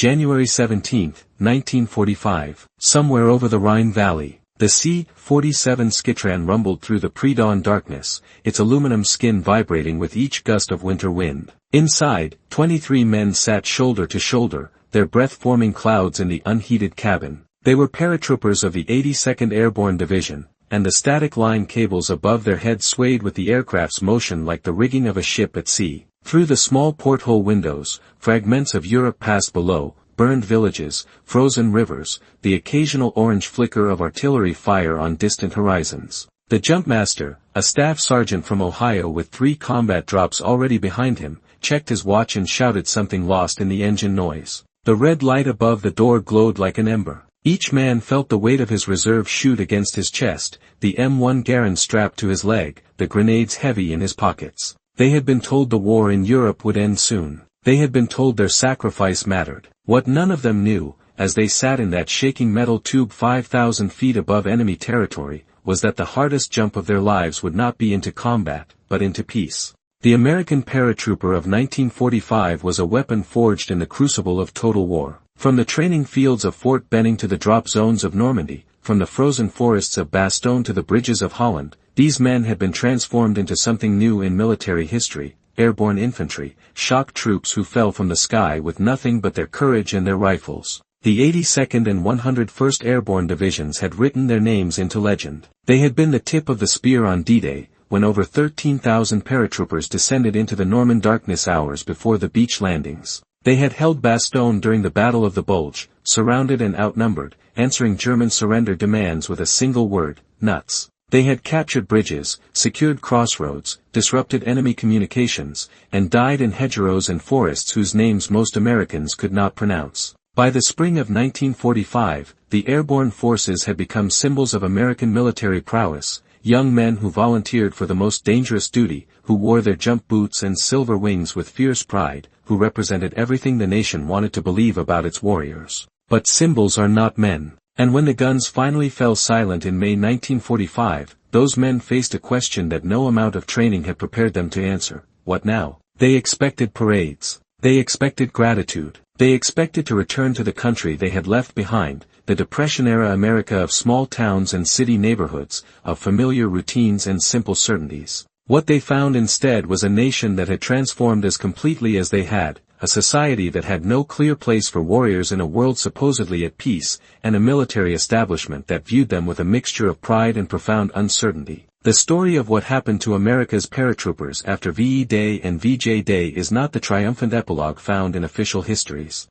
January 17, 1945. Somewhere over the Rhine Valley, the C-47 Skitran rumbled through the pre-dawn darkness, its aluminum skin vibrating with each gust of winter wind. Inside, 23 men sat shoulder to shoulder, their breath forming clouds in the unheated cabin. They were paratroopers of the 82nd Airborne Division, and the static line cables above their heads swayed with the aircraft's motion like the rigging of a ship at sea. Through the small porthole windows, fragments of Europe passed below, burned villages, frozen rivers, the occasional orange flicker of artillery fire on distant horizons. The jumpmaster, a staff sergeant from Ohio with 3 combat drops already behind him, checked his watch and shouted something lost in the engine noise. The red light above the door glowed like an ember. Each man felt the weight of his reserve shoot against his chest, the M1 Garand strapped to his leg, the grenades heavy in his pockets. They had been told the war in Europe would end soon. They had been told their sacrifice mattered. What none of them knew, as they sat in that shaking metal tube 5,000 feet above enemy territory, was that the hardest jump of their lives would not be into combat, but into peace. The American paratrooper of 1945 was a weapon forged in the crucible of total war. From the training fields of Fort Benning to the drop zones of Normandy, from the frozen forests of Bastogne to the bridges of Holland, these men had been transformed into something new in military history: airborne infantry, shock troops who fell from the sky with nothing but their courage and their rifles. The 82nd and 101st Airborne Divisions had written their names into legend. They had been the tip of the spear on D-Day, when over 13,000 paratroopers descended into the Norman darkness hours before the beach landings. They had held Bastogne during the Battle of the Bulge, surrounded and outnumbered, answering German surrender demands with a single word: nuts. They had captured bridges, secured crossroads, disrupted enemy communications, and died in hedgerows and forests whose names most Americans could not pronounce. By the spring of 1945, the airborne forces had become symbols of American military prowess, young men who volunteered for the most dangerous duty, who wore their jump boots and silver wings with fierce pride, who represented everything the nation wanted to believe about its warriors. But symbols are not men. And when the guns finally fell silent in May 1945, those men faced a question that no amount of training had prepared them to answer: what now? They expected parades. They expected gratitude. They expected to return to the country they had left behind, the Depression-era America of small towns and city neighborhoods, of familiar routines and simple certainties. What they found instead was a nation that had transformed as completely as they had, a society that had no clear place for warriors in a world supposedly at peace, and a military establishment that viewed them with a mixture of pride and profound uncertainty. The story of what happened to America's paratroopers after VE Day and VJ Day is not the triumphant epilogue found in official histories.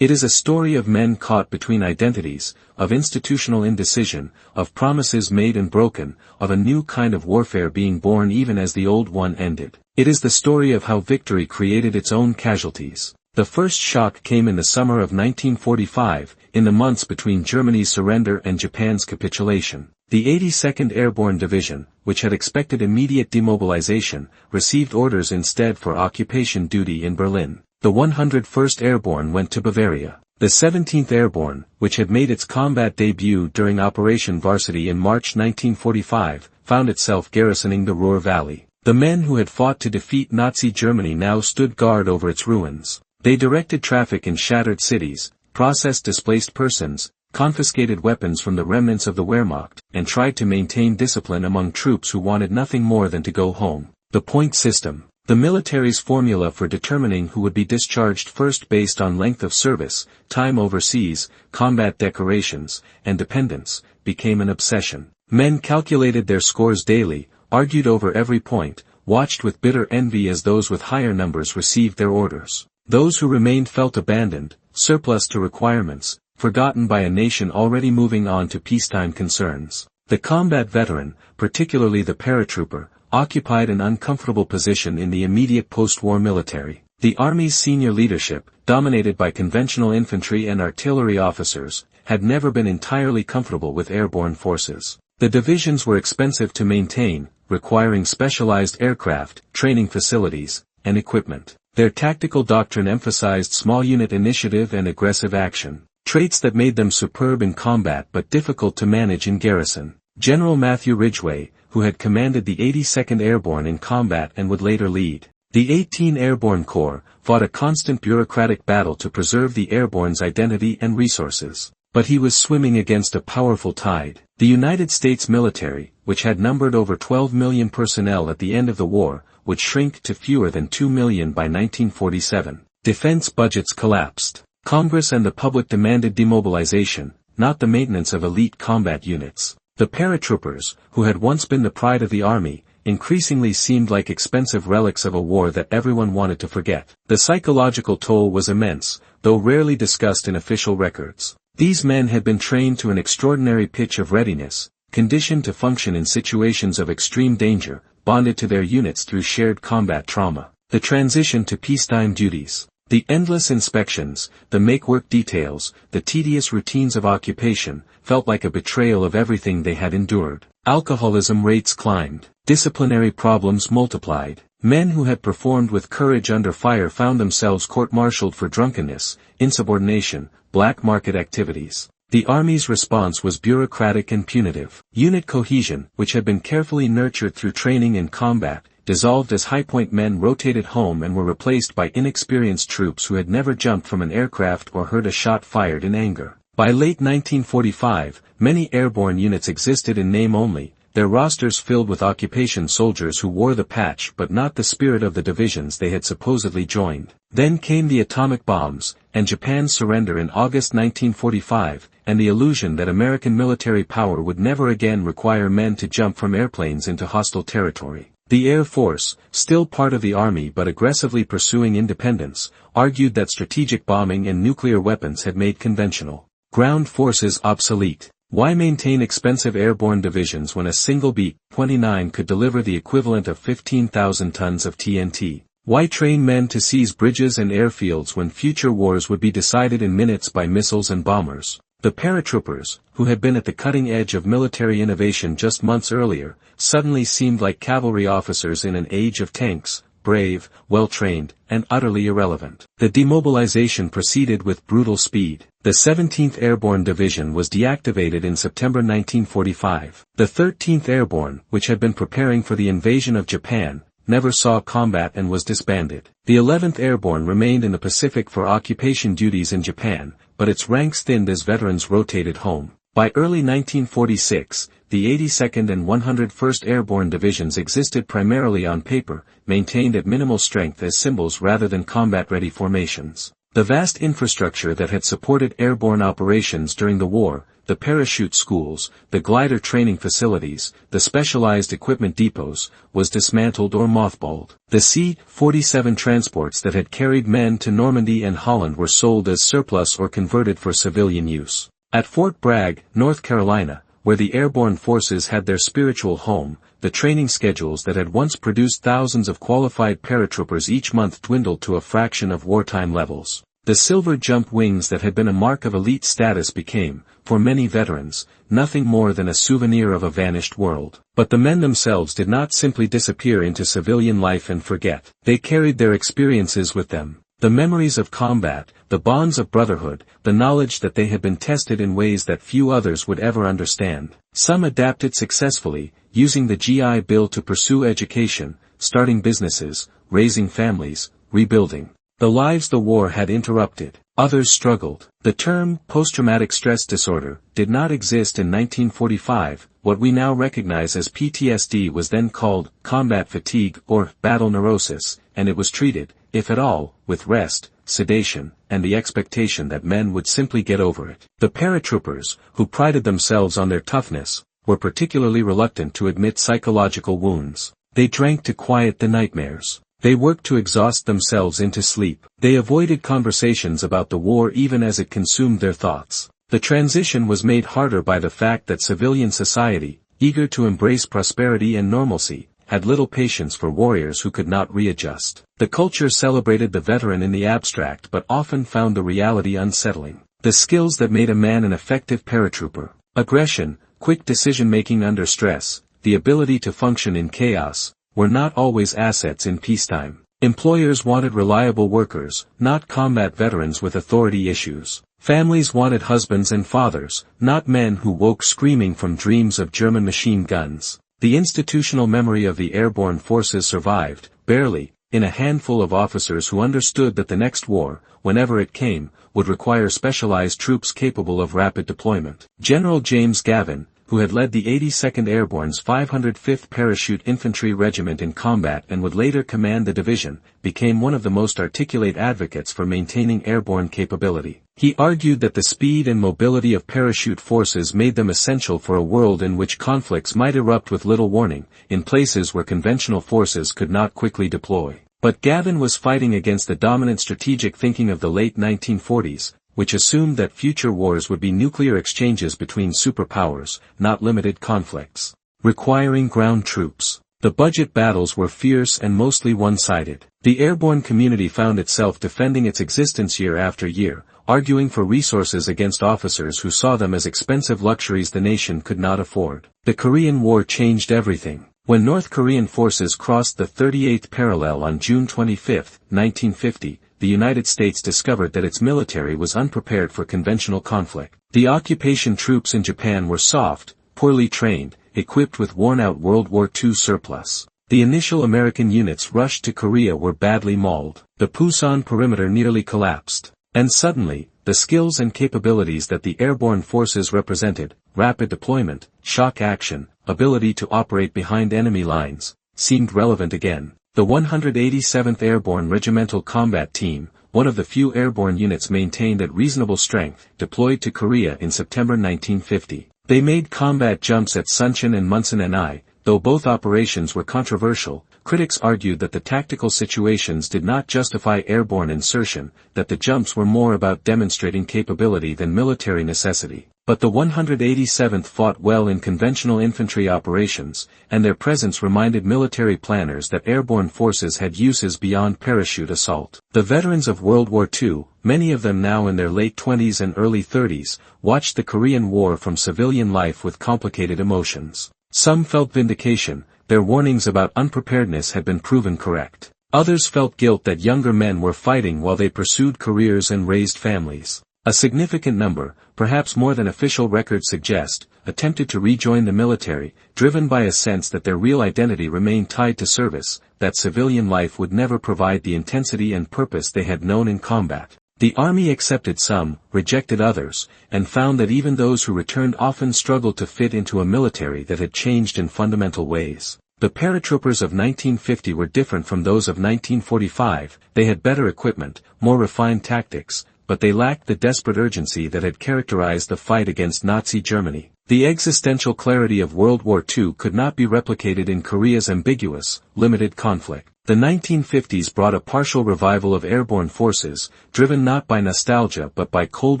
It is a story of men caught between identities, of institutional indecision, of promises made and broken, of a new kind of warfare being born even as the old one ended. It is the story of how victory created its own casualties. The first shock came in the summer of 1945, in the months between Germany's surrender and Japan's capitulation. The 82nd Airborne Division, which had expected immediate demobilization, received orders instead for occupation duty in Berlin. The 101st Airborne went to Bavaria. The 17th Airborne, which had made its combat debut during Operation Varsity in March 1945, found itself garrisoning the Ruhr Valley. The men who had fought to defeat Nazi Germany now stood guard over its ruins. They directed traffic in shattered cities, processed displaced persons, confiscated weapons from the remnants of the Wehrmacht, and tried to maintain discipline among troops who wanted nothing more than to go home. The point system, the military's formula for determining who would be discharged first based on length of service, time overseas, combat decorations, and dependence, became an obsession. Men calculated their scores daily, argued over every point, watched with bitter envy as those with higher numbers received their orders. Those who remained felt abandoned, surplus to requirements, forgotten by a nation already moving on to peacetime concerns. The combat veteran, particularly the paratrooper, occupied an uncomfortable position in the immediate post-war military. The Army's senior leadership, dominated by conventional infantry and artillery officers, had never been entirely comfortable with airborne forces. The divisions were expensive to maintain, requiring specialized aircraft, training facilities, and equipment. Their tactical doctrine emphasized small unit initiative and aggressive action, traits that made them superb in combat but difficult to manage in garrison. General Matthew Ridgway, who had commanded the 82nd Airborne in combat and would later lead the 18 Airborne Corps, fought a constant bureaucratic battle to preserve the airborne's identity and resources. But he was swimming against a powerful tide. The United States military, which had numbered over 12 million personnel at the end of the war, would shrink to fewer than 2 million by 1947. Defense budgets collapsed. Congress and the public demanded demobilization, not the maintenance of elite combat units. The paratroopers, who had once been the pride of the army, increasingly seemed like expensive relics of a war that everyone wanted to forget. The psychological toll was immense, though rarely discussed in official records. These men had been trained to an extraordinary pitch of readiness, conditioned to function in situations of extreme danger, bonded to their units through shared combat trauma. The transition to peacetime duties. The endless inspections, the make-work details, the tedious routines of occupation, felt like a betrayal of everything they had endured. Alcoholism rates climbed. Disciplinary problems multiplied. Men who had performed with courage under fire found themselves court-martialed for drunkenness, insubordination, black market activities. The Army's response was bureaucratic and punitive. Unit cohesion, which had been carefully nurtured through training in combat, dissolved as high-point men rotated home and were replaced by inexperienced troops who had never jumped from an aircraft or heard a shot fired in anger. By late 1945, many airborne units existed in name only, their rosters filled with occupation soldiers who wore the patch but not the spirit of the divisions they had supposedly joined. Then came the atomic bombs, and Japan's surrender in August 1945, and the illusion that American military power would never again require men to jump from airplanes into hostile territory. The Air Force, still part of the Army but aggressively pursuing independence, argued that strategic bombing and nuclear weapons had made conventional ground forces obsolete. Why maintain expensive airborne divisions when a single B-29 could deliver the equivalent of 15,000 tons of TNT? Why train men to seize bridges and airfields when future wars would be decided in minutes by missiles and bombers? The paratroopers, who had been at the cutting edge of military innovation just months earlier, suddenly seemed like cavalry officers in an age of tanks, brave, well-trained, and utterly irrelevant. The demobilization proceeded with brutal speed. The 17th Airborne Division was deactivated in September 1945. The 13th Airborne, which had been preparing for the invasion of Japan, never saw combat and was disbanded. The 11th Airborne remained in the Pacific for occupation duties in Japan, but its ranks thinned as veterans rotated home. By early 1946, the 82nd and 101st Airborne Divisions existed primarily on paper, maintained at minimal strength as symbols rather than combat-ready formations. The vast infrastructure that had supported airborne operations during the war, the parachute schools, the glider training facilities, the specialized equipment depots, was dismantled or mothballed. The C-47 transports that had carried men to Normandy and Holland were sold as surplus or converted for civilian use. At Fort Bragg, North Carolina, where the airborne forces had their spiritual home, the training schedules that had once produced thousands of qualified paratroopers each month dwindled to a fraction of wartime levels. The silver jump wings that had been a mark of elite status became, for many veterans, nothing more than a souvenir of a vanished world. But the men themselves did not simply disappear into civilian life and forget. They carried their experiences with them. The memories of combat, the bonds of brotherhood, the knowledge that they had been tested in ways that few others would ever understand. Some adapted successfully, using the GI Bill to pursue education, starting businesses, raising families, rebuilding the lives the war had interrupted. Others struggled. The term post-traumatic stress disorder did not exist in 1945. What we now recognize as PTSD was then called combat fatigue or battle neurosis, and it was treated, if at all, with rest, sedation, and the expectation that men would simply get over it. The paratroopers, who prided themselves on their toughness, were particularly reluctant to admit psychological wounds. They drank to quiet the nightmares. They worked to exhaust themselves into sleep. They avoided conversations about the war even as it consumed their thoughts. The transition was made harder by the fact that civilian society, eager to embrace prosperity and normalcy, had little patience for warriors who could not readjust. The culture celebrated the veteran in the abstract but often found the reality unsettling. The skills that made a man an effective paratrooper: aggression, quick decision-making under stress, the ability to function in chaos, were not always assets in peacetime. Employers wanted reliable workers, not combat veterans with authority issues. Families wanted husbands and fathers, not men who woke screaming from dreams of German machine guns. The institutional memory of the airborne forces survived, barely, in a handful of officers who understood that the next war, whenever it came, would require specialized troops capable of rapid deployment. General James Gavin, who had led the 82nd Airborne's 505th Parachute Infantry Regiment in combat and would later command the division, became one of the most articulate advocates for maintaining airborne capability. He argued that the speed and mobility of parachute forces made them essential for a world in which conflicts might erupt with little warning, in places where conventional forces could not quickly deploy. But Gavin was fighting against the dominant strategic thinking of the late 1940s, which assumed that future wars would be nuclear exchanges between superpowers, not limited conflicts, requiring ground troops. The budget battles were fierce and mostly one-sided. The airborne community found itself defending its existence year after year, arguing for resources against officers who saw them as expensive luxuries the nation could not afford. The Korean War changed everything. When North Korean forces crossed the 38th parallel on June 25, 1950, the United States discovered that its military was unprepared for conventional conflict. The occupation troops in Japan were soft, poorly trained, equipped with worn-out World War II surplus. The initial American units rushed to Korea were badly mauled. The Pusan perimeter nearly collapsed. And suddenly, the skills and capabilities that the airborne forces represented, rapid deployment, shock action, ability to operate behind enemy lines, seemed relevant again. The 187th Airborne Regimental Combat Team, one of the few airborne units maintained at reasonable strength, deployed to Korea in September 1950. They made combat jumps at Suncheon and Munsan-ni, though both operations were controversial. Critics argued that the tactical situations did not justify airborne insertion, that the jumps were more about demonstrating capability than military necessity. But the 187th fought well in conventional infantry operations, and their presence reminded military planners that airborne forces had uses beyond parachute assault. The veterans of World War II, many of them now in their late 20s and early 30s, watched the Korean War from civilian life with complicated emotions. Some felt vindication, their warnings about unpreparedness had been proven correct. Others felt guilt that younger men were fighting while they pursued careers and raised families. A significant number, perhaps more than official records suggest, attempted to rejoin the military, driven by a sense that their real identity remained tied to service, that civilian life would never provide the intensity and purpose they had known in combat. The army accepted some, rejected others, and found that even those who returned often struggled to fit into a military that had changed in fundamental ways. The paratroopers of 1950 were different from those of 1945, they had better equipment, more refined tactics, but they lacked the desperate urgency that had characterized the fight against Nazi Germany. The existential clarity of World War II could not be replicated in Korea's ambiguous, limited conflict. The 1950s brought a partial revival of airborne forces, driven not by nostalgia but by Cold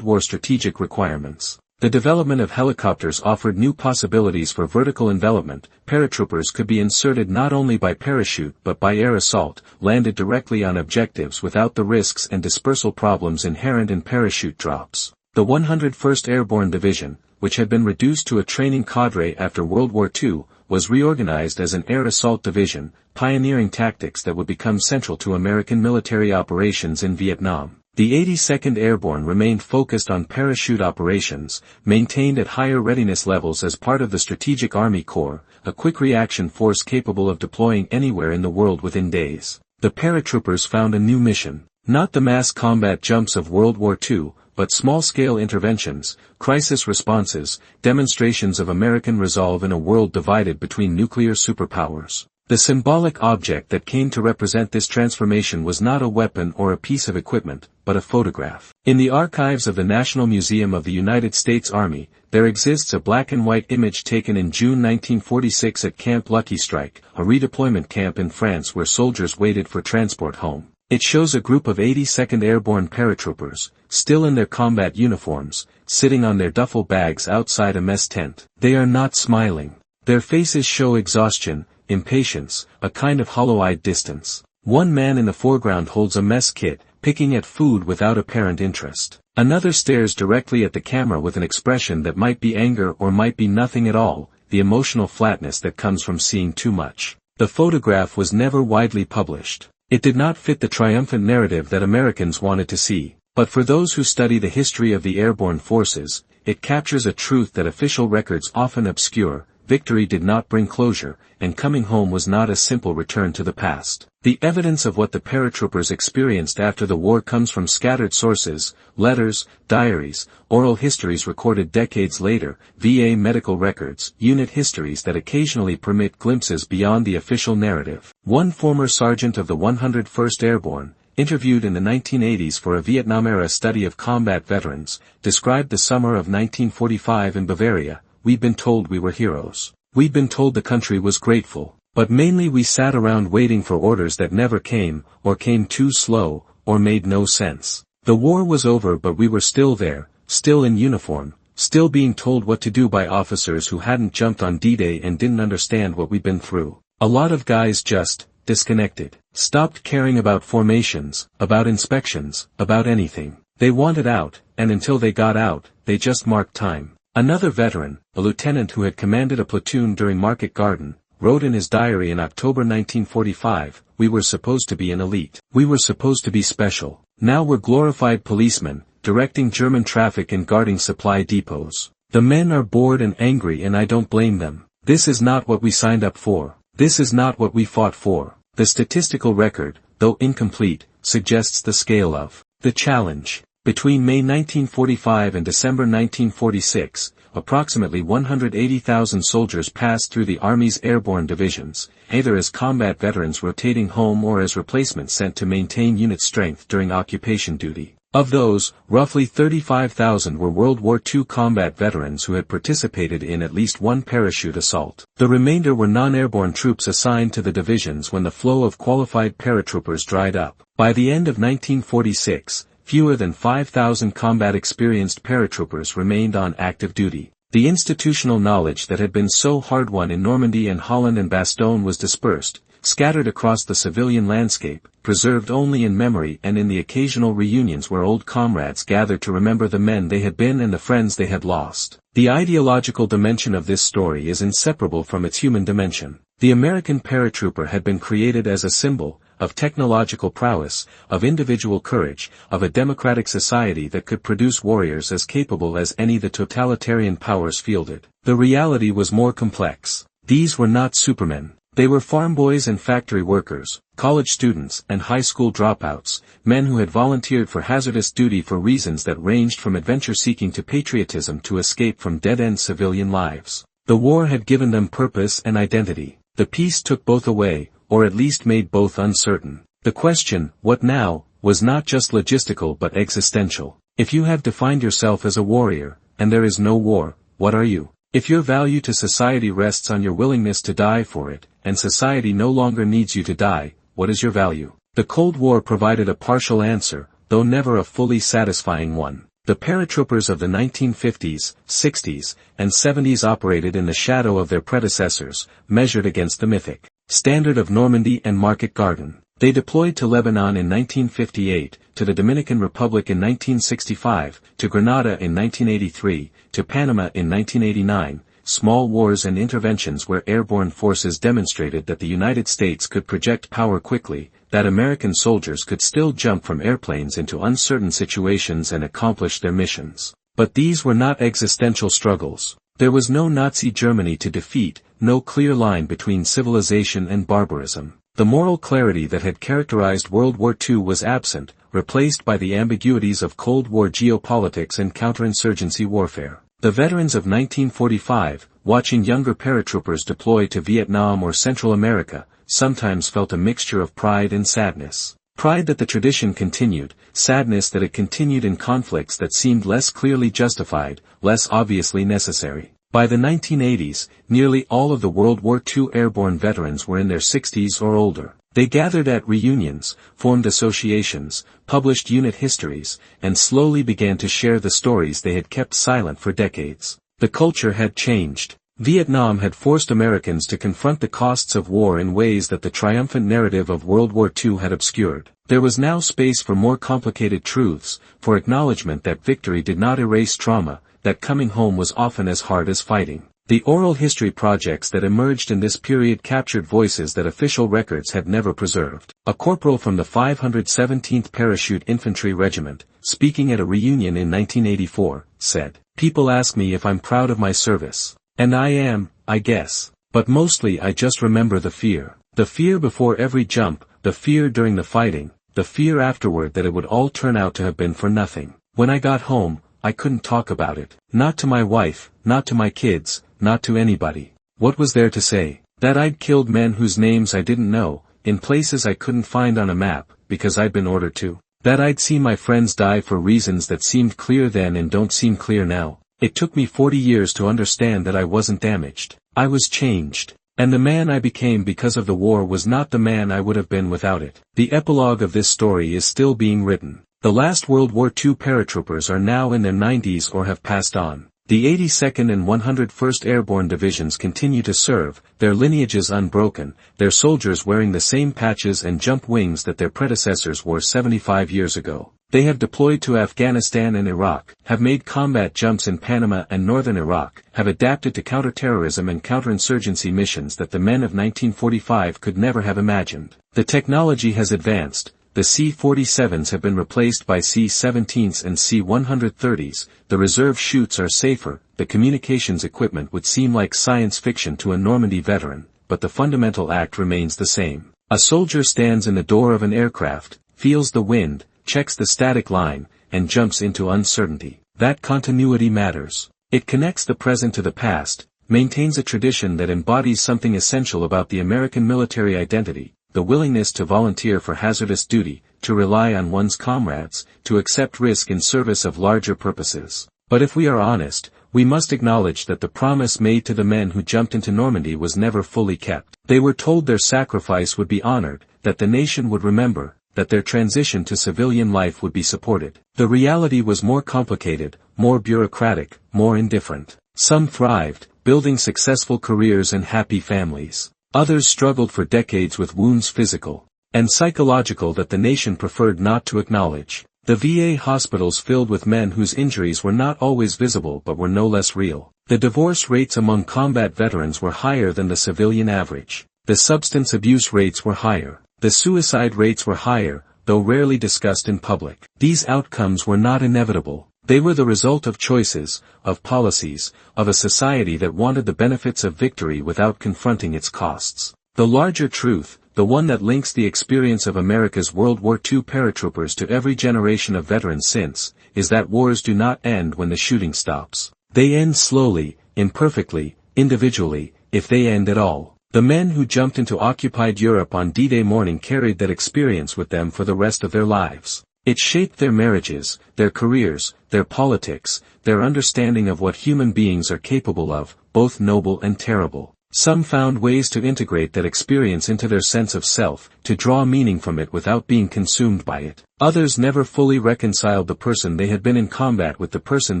War strategic requirements. The development of helicopters offered new possibilities for vertical envelopment. Paratroopers could be inserted not only by parachute but by air assault, landed directly on objectives without the risks and dispersal problems inherent in parachute drops. The 101st Airborne Division, which had been reduced to a training cadre after World War II, was reorganized as an air assault division, pioneering tactics that would become central to American military operations in Vietnam. The 82nd Airborne remained focused on parachute operations, maintained at higher readiness levels as part of the Strategic Army Corps, a quick reaction force capable of deploying anywhere in the world within days. The paratroopers found a new mission, not the mass combat jumps of World War II, but small-scale interventions, crisis responses, demonstrations of American resolve in a world divided between nuclear superpowers. The symbolic object that came to represent this transformation was not a weapon or a piece of equipment, but a photograph. In the archives of the National Museum of the United States Army, there exists a black-and-white image taken in June 1946 at Camp Lucky Strike, a redeployment camp in France where soldiers waited for transport home. It shows a group of 82nd Airborne paratroopers, still in their combat uniforms, sitting on their duffel bags outside a mess tent. They are not smiling. Their faces show exhaustion, impatience, a kind of hollow-eyed distance. One man in the foreground holds a mess kit, picking at food without apparent interest. Another stares directly at the camera with an expression that might be anger or might be nothing at all, the emotional flatness that comes from seeing too much. The photograph was never widely published. It did not fit the triumphant narrative that Americans wanted to see. But for those who study the history of the airborne forces, it captures a truth that official records often obscure. victory did not bring closure, and coming home was not a simple return to the past. The evidence of what the paratroopers experienced after the war comes from scattered sources, letters, diaries, oral histories recorded decades later, VA medical records, unit histories that occasionally permit glimpses beyond the official narrative. One former sergeant of the 101st Airborne, interviewed in the 1980s for a Vietnam-era study of combat veterans, described the summer of 1945 in Bavaria. "We'd been told we were heroes. We'd been told the country was grateful, but mainly we sat around waiting for orders that never came, or came too slow, or made no sense. The war was over but we were still there, still in uniform, still being told what to do by officers who hadn't jumped on D-Day and didn't understand what we'd been through. A lot of guys just disconnected, stopped caring about formations, about inspections, about anything. They wanted out, and until they got out, they just marked time." Another veteran, a lieutenant who had commanded a platoon during Market Garden, wrote in his diary in October 1945, "We were supposed to be an elite. We were supposed to be special. Now we're glorified policemen, directing German traffic and guarding supply depots. The men are bored and angry and I don't blame them. This is not what we signed up for. This is not what we fought for." The statistical record, though incomplete, suggests the scale of the challenge. Between May 1945 and December 1946, approximately 180,000 soldiers passed through the Army's airborne divisions, either as combat veterans rotating home or as replacements sent to maintain unit strength during occupation duty. Of those, roughly 35,000 were World War II combat veterans who had participated in at least one parachute assault. The remainder were non-airborne troops assigned to the divisions when the flow of qualified paratroopers dried up. By the end of 1946, fewer than 5,000 combat-experienced paratroopers remained on active duty. The institutional knowledge that had been so hard-won in Normandy and Holland and Bastogne was dispersed, scattered across the civilian landscape, preserved only in memory and in the occasional reunions where old comrades gathered to remember the men they had been and the friends they had lost. The ideological dimension of this story is inseparable from its human dimension. The American paratrooper had been created as a symbol of technological prowess, of individual courage, of a democratic society that could produce warriors as capable as any the totalitarian powers fielded. The reality was more complex. These were not supermen. They were farm boys and factory workers, college students and high school dropouts, men who had volunteered for hazardous duty for reasons that ranged from adventure-seeking to patriotism to escape from dead-end civilian lives. The war had given them purpose and identity. The peace took both away, or at least made both uncertain. The question, what now, was not just logistical but existential. If you have defined yourself as a warrior, and there is no war, what are you? If your value to society rests on your willingness to die for it, and society no longer needs you to die, what is your value? The Cold War provided a partial answer, though never a fully satisfying one. The paratroopers of the 1950s, 60s, and 70s operated in the shadow of their predecessors, measured against the mythic standard of Normandy and Market Garden. They deployed to Lebanon in 1958, to the Dominican Republic in 1965, to Grenada in 1983, to Panama in 1989, small wars and interventions where airborne forces demonstrated that the United States could project power quickly, that American soldiers could still jump from airplanes into uncertain situations and accomplish their missions. But these were not existential struggles. There was no Nazi Germany to defeat, no clear line between civilization and barbarism. The moral clarity that had characterized World War II was absent, replaced by the ambiguities of Cold War geopolitics and counterinsurgency warfare. The veterans of 1945, watching younger paratroopers deploy to Vietnam or Central America, sometimes felt a mixture of pride and sadness. Pride that the tradition continued, sadness that it continued in conflicts that seemed less clearly justified, less obviously necessary. By the 1980s, nearly all of the World War II airborne veterans were in their 60s or older. They gathered at reunions, formed associations, published unit histories, and slowly began to share the stories they had kept silent for decades. The culture had changed. Vietnam had forced Americans to confront the costs of war in ways that the triumphant narrative of World War II had obscured. There was now space for more complicated truths, for acknowledgement that victory did not erase trauma, that coming home was often as hard as fighting. The oral history projects that emerged in this period captured voices that official records had never preserved. A corporal from the 517th Parachute Infantry Regiment, speaking at a reunion in 1984, said, "People ask me if I'm proud of my service. And I am, I guess. But mostly I just remember the fear. The fear before every jump, the fear during the fighting, the fear afterward that it would all turn out to have been for nothing. When I got home, I couldn't talk about it. Not to my wife, not to my kids, not to anybody. What was there to say? That I'd killed men whose names I didn't know, in places I couldn't find on a map, because I'd been ordered to. That I'd seen my friends die for reasons that seemed clear then and don't seem clear now. It took me 40 years to understand that I wasn't damaged. I was changed. And the man I became because of the war was not the man I would have been without it. The epilogue of this story is still being written. The last World War II paratroopers are now in their 90s or have passed on. The 82nd and 101st Airborne Divisions continue to serve, their lineages unbroken, their soldiers wearing the same patches and jump wings that their predecessors wore 75 years ago. They have deployed to Afghanistan and Iraq, have made combat jumps in Panama and northern Iraq, have adapted to counterterrorism and counterinsurgency missions that the men of 1945 could never have imagined. The technology has advanced. The C-47s have been replaced by C-17s and C-130s, the reserve chutes are safer, the communications equipment would seem like science fiction to a Normandy veteran, but the fundamental act remains the same. A soldier stands in the door of an aircraft, feels the wind, checks the static line, and jumps into uncertainty. That continuity matters. It connects the present to the past, maintains a tradition that embodies something essential about the American military identity, the willingness to volunteer for hazardous duty, to rely on one's comrades, to accept risk in service of larger purposes. But if we are honest, we must acknowledge that the promise made to the men who jumped into Normandy was never fully kept. They were told their sacrifice would be honored, that the nation would remember, that their transition to civilian life would be supported. The reality was more complicated, more bureaucratic, more indifferent. Some thrived, building successful careers and happy families. Others struggled for decades with wounds physical and psychological that the nation preferred not to acknowledge. The VA hospitals filled with men whose injuries were not always visible but were no less real. The divorce rates among combat veterans were higher than the civilian average. The substance abuse rates were higher. The suicide rates were higher, though rarely discussed in public. These outcomes were not inevitable. They were the result of choices, of policies, of a society that wanted the benefits of victory without confronting its costs. The larger truth, the one that links the experience of America's World War II paratroopers to every generation of veterans since, is that wars do not end when the shooting stops. They end slowly, imperfectly, individually, if they end at all. The men who jumped into occupied Europe on D-Day morning carried that experience with them for the rest of their lives. It shaped their marriages, their careers, their politics, their understanding of what human beings are capable of, both noble and terrible. Some found ways to integrate that experience into their sense of self, to draw meaning from it without being consumed by it. Others never fully reconciled the person they had been in combat with the person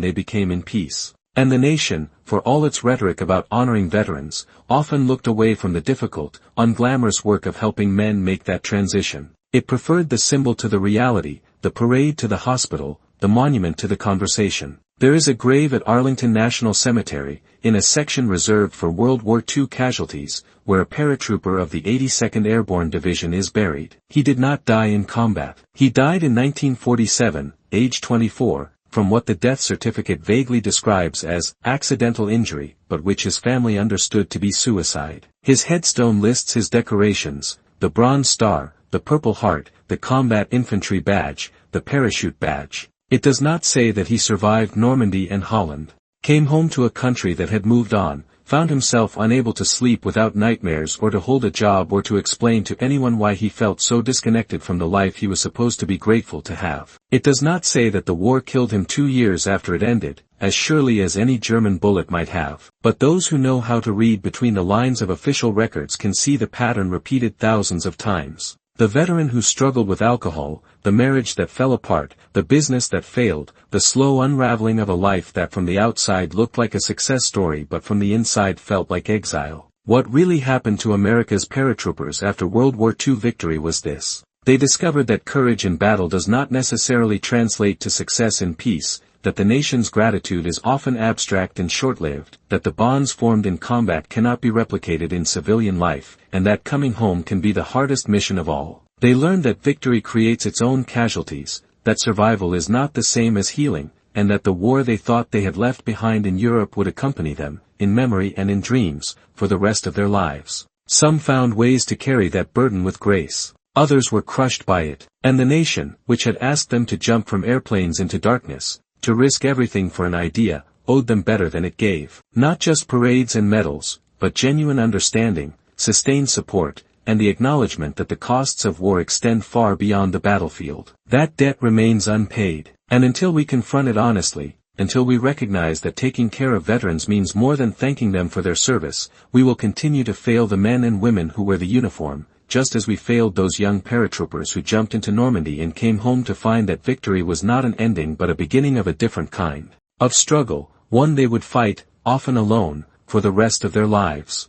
they became in peace. And the nation, for all its rhetoric about honoring veterans, often looked away from the difficult, unglamorous work of helping men make that transition. It preferred the symbol to the reality, the parade to the hospital, the monument to the conversation. There is a grave at Arlington National Cemetery, in a section reserved for World War II casualties, where a paratrooper of the 82nd Airborne Division is buried. He did not die in combat. He died in 1947, age 24, from what the death certificate vaguely describes as accidental injury, but which his family understood to be suicide. His headstone lists his decorations: the Bronze Star, the Purple Heart, the Combat Infantry Badge, the Parachute Badge. It does not say that he survived Normandy and Holland, came home to a country that had moved on, found himself unable to sleep without nightmares or to hold a job or to explain to anyone why he felt so disconnected from the life he was supposed to be grateful to have. It does not say that the war killed him 2 years after it ended, as surely as any German bullet might have. But those who know how to read between the lines of official records can see the pattern repeated thousands of times. The veteran who struggled with alcohol, the marriage that fell apart, the business that failed, the slow unraveling of a life that from the outside looked like a success story but from the inside felt like exile. What really happened to America's paratroopers after World War II victory was this. They discovered that courage in battle does not necessarily translate to success in peace, that the nation's gratitude is often abstract and short-lived, that the bonds formed in combat cannot be replicated in civilian life, and that coming home can be the hardest mission of all. They learned that victory creates its own casualties, that survival is not the same as healing, and that the war they thought they had left behind in Europe would accompany them, in memory and in dreams, for the rest of their lives. Some found ways to carry that burden with grace. Others were crushed by it, and the nation, which had asked them to jump from airplanes into darkness, to risk everything for an idea, owed them better than it gave. Not just parades and medals, but genuine understanding, sustained support, and the acknowledgement that the costs of war extend far beyond the battlefield. That debt remains unpaid, and until we confront it honestly, until we recognize that taking care of veterans means more than thanking them for their service, we will continue to fail the men and women who wear the uniform, just as we failed those young paratroopers who jumped into Normandy and came home to find that victory was not an ending but a beginning of a different kind of struggle, one they would fight, often alone, for the rest of their lives.